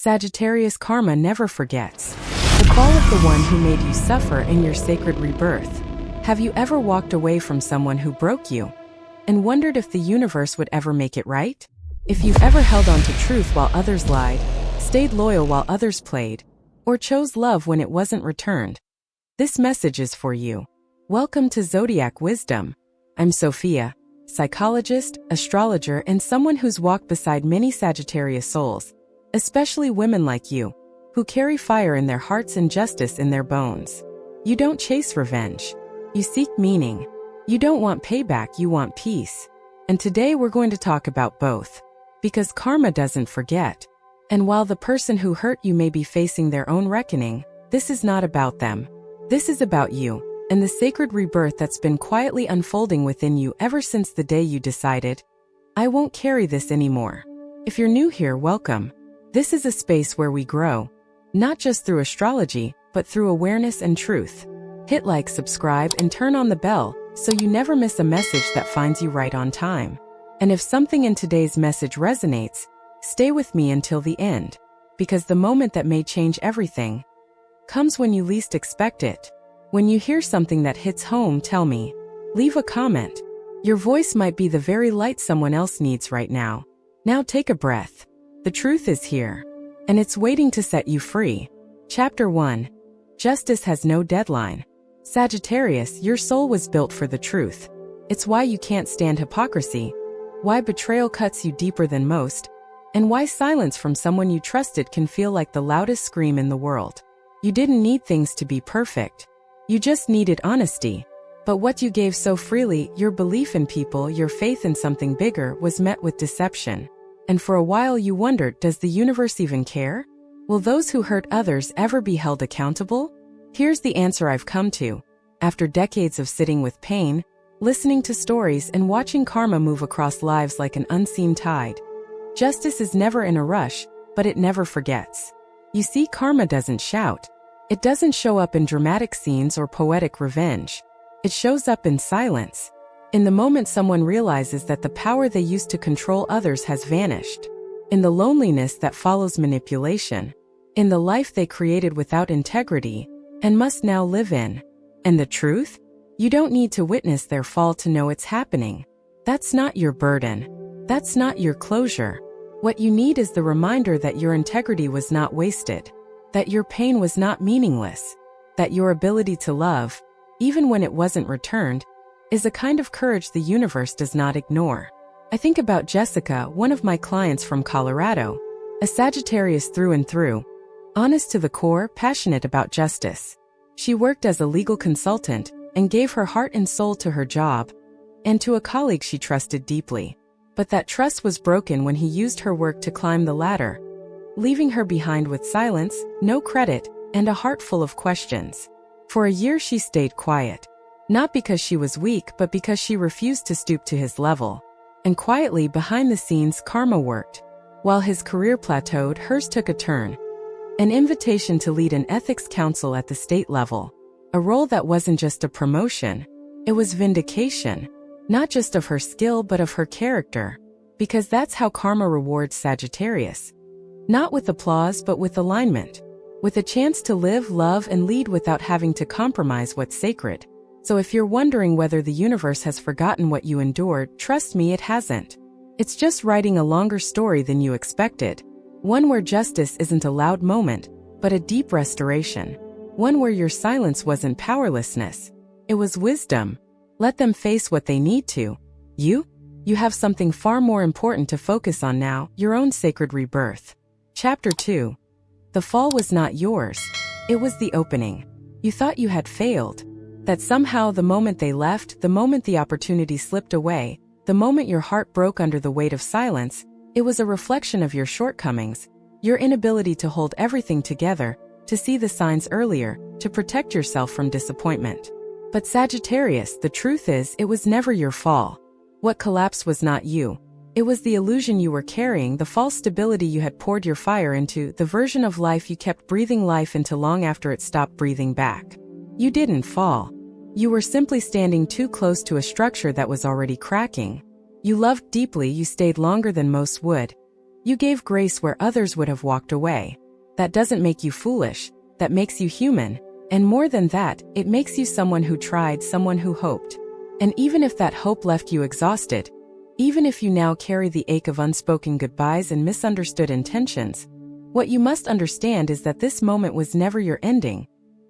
Sagittarius karma never forgets. The fall of the one who made you suffer in your sacred rebirth. Have you ever walked away from someone who broke you and wondered if the universe would ever make it right? If you've ever held on to truth while others lied, stayed loyal while others played, or chose love when it wasn't returned, this message is for you. Welcome to Zodiac Wisdom. I'm Sophia, psychologist, astrologer, and someone who's walked beside many Sagittarius souls, especially women like you, who carry fire in their hearts and justice in their bones. You don't chase revenge. You seek meaning. You don't want payback, you want peace. And today we're going to talk about both. Because karma doesn't forget. And while the person who hurt you may be facing their own reckoning, this is not about them. This is about you, and the sacred rebirth that's been quietly unfolding within you ever since the day you decided, I won't carry this anymore. If you're new here, welcome. This is a space where we grow, not just through astrology, but through awareness and truth. Hit like, subscribe, and turn on the bell so you never miss a message that finds you right on time. And if something in today's message resonates, stay with me until the end, because the moment that may change everything comes when you least expect it. When you hear something that hits home, tell me. Leave a comment. Your voice might be the very light someone else needs right now. Now take a breath. The truth is here, and it's waiting to set you free. Chapter 1. Justice has no deadline. Sagittarius, your soul was built for the truth. It's why you can't stand hypocrisy, why betrayal cuts you deeper than most, and why silence from someone you trusted can feel like the loudest scream in the world. You didn't need things to be perfect. You just needed honesty. But what you gave so freely, your belief in people, your faith in something bigger, was met with deception. And for a while you wondered, does the universe even care? Will those who hurt others ever be held accountable? Here's the answer I've come to. After decades of sitting with pain, listening to stories, and watching karma move across lives like an unseen tide. Justice is never in a rush, but it never forgets. You see, karma doesn't shout. It doesn't show up in dramatic scenes or poetic revenge. It shows up in silence. In the moment someone realizes that the power they used to control others has vanished. In the loneliness that follows manipulation. In the life they created without integrity and must now live in. And the truth? You don't need to witness their fall to know it's happening. That's not your burden. That's not your closure. What you need is the reminder that your integrity was not wasted. That your pain was not meaningless. That your ability to love, even when it wasn't returned, is a kind of courage the universe does not ignore. I think about Jessica, one of my clients from Colorado, a Sagittarius through and through, honest to the core, passionate about justice. She worked as a legal consultant and gave her heart and soul to her job and to a colleague she trusted deeply. But that trust was broken when he used her work to climb the ladder, leaving her behind with silence, no credit, and a heart full of questions. For a year she stayed quiet. Not because she was weak, but because she refused to stoop to his level. And quietly behind the scenes, karma worked. While his career plateaued, hers took a turn. An invitation to lead an ethics council at the state level. A role that wasn't just a promotion. It was vindication. Not just of her skill, but of her character. Because that's how karma rewards Sagittarius. Not with applause, but with alignment. With a chance to live, love, and lead without having to compromise what's sacred. So if you're wondering whether the universe has forgotten what you endured, trust me, it hasn't. It's just writing a longer story than you expected. One where justice isn't a loud moment, but a deep restoration. One where your silence wasn't powerlessness. It was wisdom. Let them face what they need to. You have something far more important to focus on now, your own sacred rebirth. Chapter 2. The fall was not yours. It was the opening. You thought you had failed. That somehow the moment they left, the moment the opportunity slipped away, the moment your heart broke under the weight of silence, it was a reflection of your shortcomings, your inability to hold everything together, to see the signs earlier, to protect yourself from disappointment. But Sagittarius, the truth is, it was never your fall. What collapsed was not you. It was the illusion you were carrying, the false stability you had poured your fire into, the version of life you kept breathing life into long after it stopped breathing back. You didn't fall. You were simply standing too close to a structure that was already cracking. You loved deeply, you stayed longer than most would. You gave grace where others would have walked away. That doesn't make you foolish, that makes you human. And more than that, it makes you someone who tried, someone who hoped. And even if that hope left you exhausted, even if you now carry the ache of unspoken goodbyes and misunderstood intentions, what you must understand is that this moment was never your ending.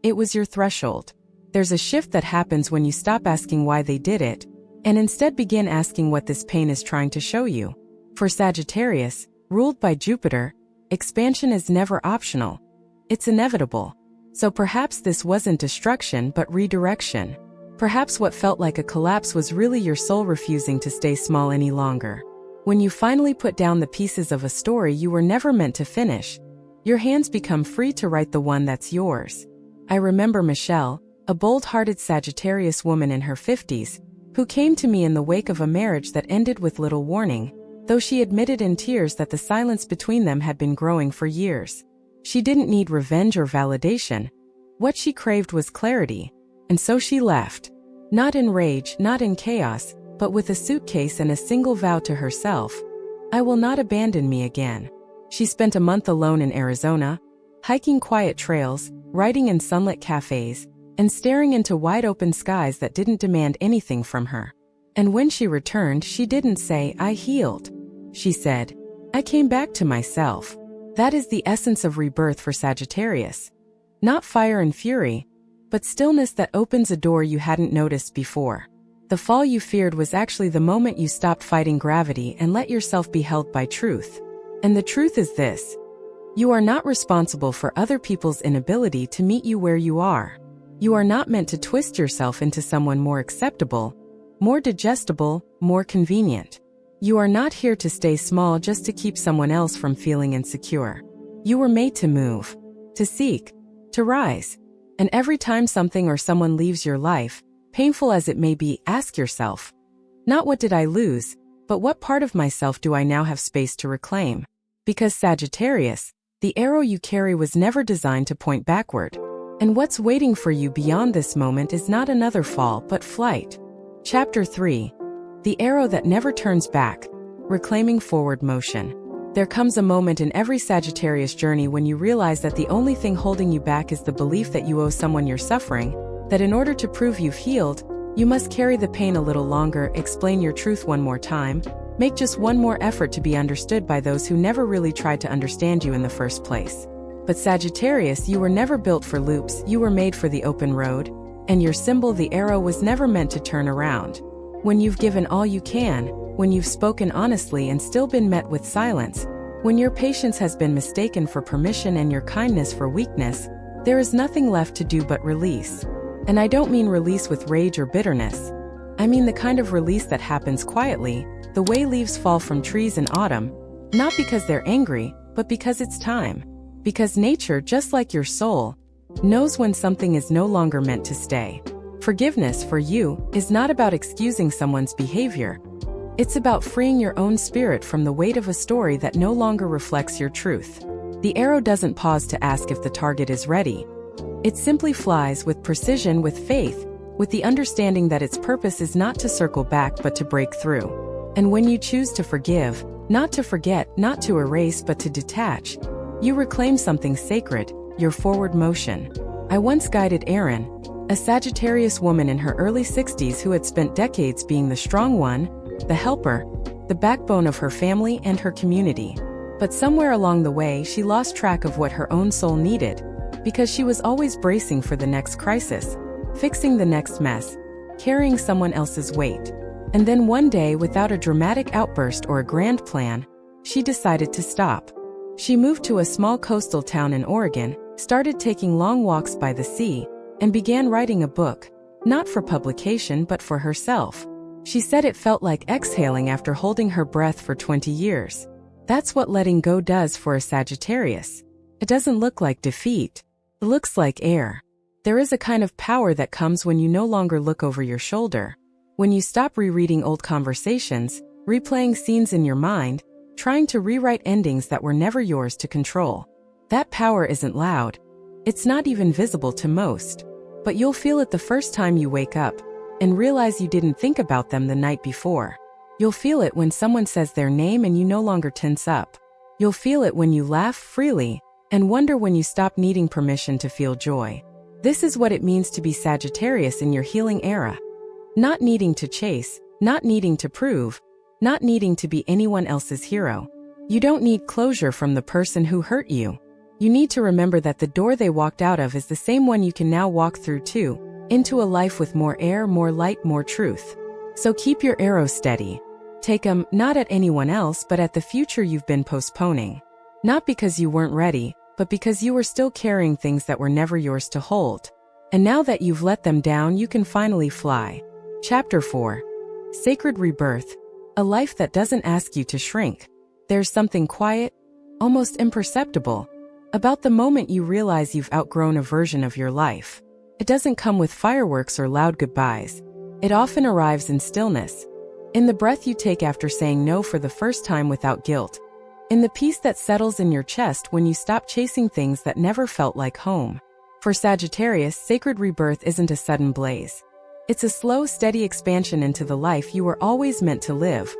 It was your threshold. There's a shift that happens when you stop asking why they did it, and instead begin asking what this pain is trying to show you. For Sagittarius, ruled by Jupiter, expansion is never optional. It's inevitable. So perhaps this wasn't destruction but redirection. Perhaps what felt like a collapse was really your soul refusing to stay small any longer. When you finally put down the pieces of a story you were never meant to finish, your hands become free to write the one that's yours. I remember Michelle, a bold-hearted Sagittarius woman in her 50s, who came to me in the wake of a marriage that ended with little warning, though she admitted in tears that the silence between them had been growing for years. She didn't need revenge or validation. What she craved was clarity. And so she left. Not in rage, not in chaos, but with a suitcase and a single vow to herself: I will not abandon me again. She spent a month alone in Arizona, hiking quiet trails, writing in sunlit cafes, and staring into wide-open skies that didn't demand anything from her. And when she returned, she didn't say, "I healed." She said, "I came back to myself." That is the essence of rebirth for Sagittarius. Not fire and fury, but stillness that opens a door you hadn't noticed before. The fall you feared was actually the moment you stopped fighting gravity and let yourself be held by truth. And the truth is this: you are not responsible for other people's inability to meet you where you are. You are not meant to twist yourself into someone more acceptable, more digestible, more convenient. You are not here to stay small just to keep someone else from feeling insecure. You were made to move, to seek, to rise. And every time something or someone leaves your life, painful as it may be, ask yourself, not what did I lose, but what part of myself do I now have space to reclaim? Because Sagittarius, the arrow you carry was never designed to point backward. And what's waiting for you beyond this moment is not another fall but flight. Chapter 3. The arrow that never turns back. Reclaiming forward motion. There comes a moment in every Sagittarius journey when you realize that the only thing holding you back is the belief that you owe someone your suffering, that in order to prove you've healed, you must carry the pain a little longer, explain your truth one more time, make just one more effort to be understood by those who never really tried to understand you in the first place. But Sagittarius, you were never built for loops, you were made for the open road, and your symbol, the arrow, was never meant to turn around. When you've given all you can, when you've spoken honestly and still been met with silence, when your patience has been mistaken for permission and your kindness for weakness, there is nothing left to do but release. And I don't mean release with rage or bitterness. I mean the kind of release that happens quietly, the way leaves fall from trees in autumn, not because they're angry, but because it's time. Because nature, just like your soul, knows when something is no longer meant to stay. Forgiveness, for you, is not about excusing someone's behavior. It's about freeing your own spirit from the weight of a story that no longer reflects your truth. The arrow doesn't pause to ask if the target is ready. It simply flies with precision, with faith, with the understanding that its purpose is not to circle back but to break through. And when you choose to forgive, not to forget, not to erase but to detach, you reclaim something sacred, your forward motion. I once guided Erin, a Sagittarius woman in her early 60s who had spent decades being the strong one, the helper, the backbone of her family and her community. But somewhere along the way she lost track of what her own soul needed, because she was always bracing for the next crisis, fixing the next mess, carrying someone else's weight. And then one day, without a dramatic outburst or a grand plan, she decided to stop. She moved to a small coastal town in Oregon, started taking long walks by the sea, and began writing a book, not for publication but for herself. She said it felt like exhaling after holding her breath for 20 years. That's what letting go does for a Sagittarius. It doesn't look like defeat. It looks like air. There is a kind of power that comes when you no longer look over your shoulder. When you stop rereading old conversations, replaying scenes in your mind, trying to rewrite endings that were never yours to control. That power isn't loud. It's not even visible to most. But you'll feel it the first time you wake up and realize you didn't think about them the night before. You'll feel it when someone says their name and you no longer tense up. You'll feel it when you laugh freely, and wonder when you stop needing permission to feel joy. This is what it means to be Sagittarius in your healing era. Not needing to chase, not needing to prove, not needing to be anyone else's hero. You don't need closure from the person who hurt you. You need to remember that the door they walked out of is the same one you can now walk through too, into a life with more air, more light, more truth. So keep your arrows steady. Take them, not at anyone else, but at the future you've been postponing. Not because you weren't ready, but because you were still carrying things that were never yours to hold. And now that you've let them down, you can finally fly. Chapter 4. Sacred Rebirth. A life that doesn't ask you to shrink. There's something quiet, almost imperceptible, about the moment you realize you've outgrown a version of your life. It doesn't come with fireworks or loud goodbyes. It often arrives in stillness. In the breath you take after saying no for the first time without guilt. In the peace that settles in your chest when you stop chasing things that never felt like home. For Sagittarius, sacred rebirth isn't a sudden blaze. It's a slow, steady expansion into the life you were always meant to live.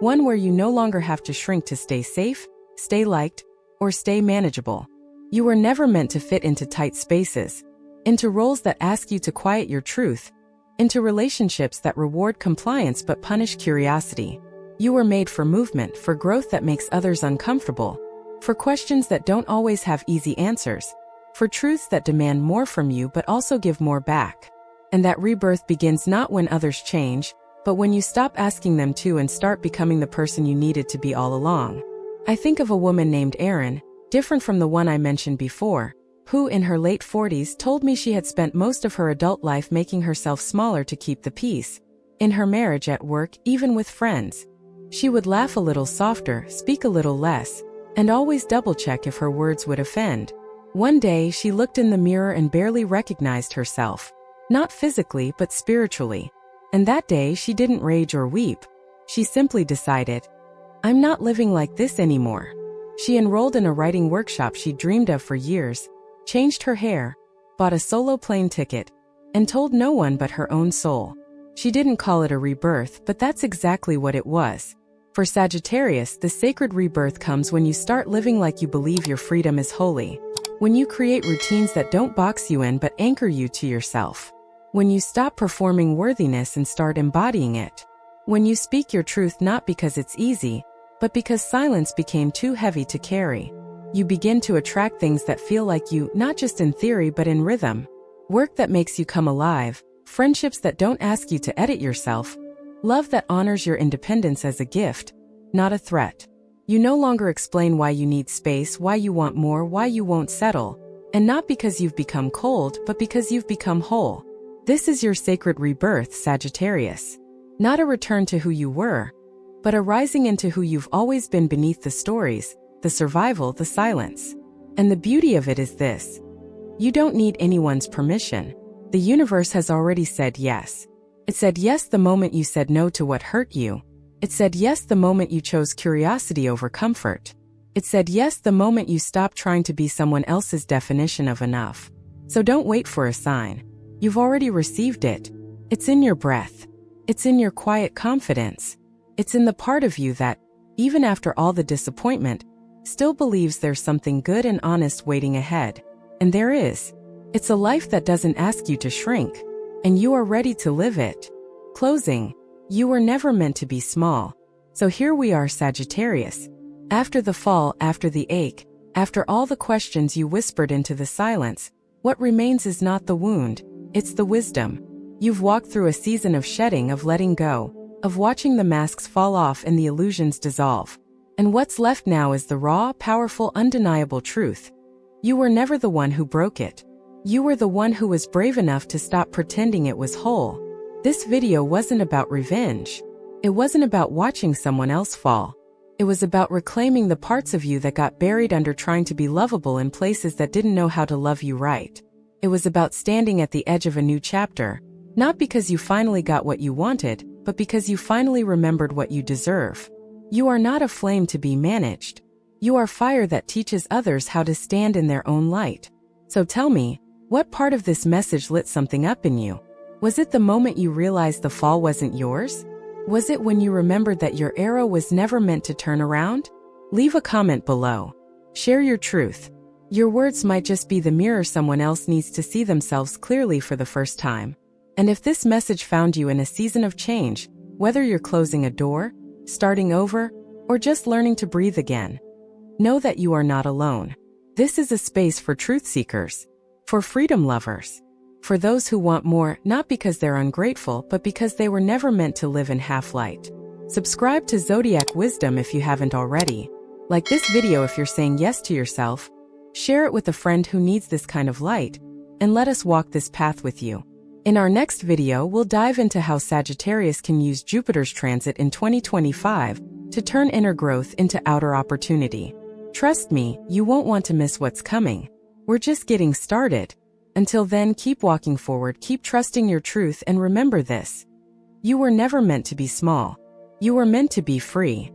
One where you no longer have to shrink to stay safe, stay liked, or stay manageable. You were never meant to fit into tight spaces, into roles that ask you to quiet your truth, into relationships that reward compliance but punish curiosity. You were made for movement, for growth that makes others uncomfortable, for questions that don't always have easy answers, for truths that demand more from you but also give more back. And that rebirth begins not when others change, but when you stop asking them to and start becoming the person you needed to be all along. I think of a woman named Erin, different from the one I mentioned before, who in her late 40s told me she had spent most of her adult life making herself smaller to keep the peace. In her marriage, at work, even with friends. She would laugh a little softer, speak a little less, and always double-check if her words would offend. One day, she looked in the mirror and barely recognized herself. Not physically, but spiritually. And that day, she didn't rage or weep. She simply decided, I'm not living like this anymore. She enrolled in a writing workshop she dreamed of for years, changed her hair, bought a solo plane ticket, and told no one but her own soul. She didn't call it a rebirth, but that's exactly what it was. For Sagittarius, the sacred rebirth comes when you start living like you believe your freedom is holy. When you create routines that don't box you in but anchor you to yourself. When you stop performing worthiness and start embodying it. When you speak your truth not because it's easy, but because silence became too heavy to carry. You begin to attract things that feel like you, not just in theory but in rhythm. Work that makes you come alive, friendships that don't ask you to edit yourself, love that honors your independence as a gift, not a threat. You no longer explain why you need space, why you want more, why you won't settle, and not because you've become cold, but because you've become whole. This is your sacred rebirth, Sagittarius. Not a return to who you were, but a rising into who you've always been beneath the stories, the survival, the silence. And the beauty of it is this. You don't need anyone's permission. The universe has already said yes. It said yes the moment you said no to what hurt you. It said yes the moment you chose curiosity over comfort. It said yes the moment you stopped trying to be someone else's definition of enough. So don't wait for a sign. You've already received it. It's in your breath. It's in your quiet confidence. It's in the part of you that, even after all the disappointment, still believes there's something good and honest waiting ahead. And there is. It's a life that doesn't ask you to shrink, and you are ready to live it. Closing. You were never meant to be small. So here we are, Sagittarius. After the fall, after the ache, after all the questions you whispered into the silence, what remains is not the wound, it's the wisdom. You've walked through a season of shedding, of letting go, of watching the masks fall off and the illusions dissolve. And what's left now is the raw, powerful, undeniable truth. You were never the one who broke it. You were the one who was brave enough to stop pretending it was whole. This video wasn't about revenge. It wasn't about watching someone else fall. It was about reclaiming the parts of you that got buried under trying to be lovable in places that didn't know how to love you right. It was about standing at the edge of a new chapter, not because you finally got what you wanted, but because you finally remembered what you deserve. You are not a flame to be managed. You are fire that teaches others how to stand in their own light. So tell me, what part of this message lit something up in you? Was it the moment you realized the fall wasn't yours? Was it when you remembered that your arrow was never meant to turn around? Leave a comment below. Share your truth. Your words might just be the mirror someone else needs to see themselves clearly for the first time. And if this message found you in a season of change, whether you're closing a door, starting over, or just learning to breathe again, know that you are not alone. This is a space for truth seekers, for freedom lovers, for those who want more, not because they're ungrateful, but because they were never meant to live in half-light. Subscribe to Zodiac Wisdom if you haven't already. Like this video if you're saying yes to yourself. Share it with a friend who needs this kind of light, and let us walk this path with you. In our next video, we'll dive into how Sagittarius can use Jupiter's transit in 2025 to turn inner growth into outer opportunity. Trust me, you won't want to miss what's coming. We're just getting started. Until then, keep walking forward, keep trusting your truth, and remember this: you were never meant to be small. You were meant to be free.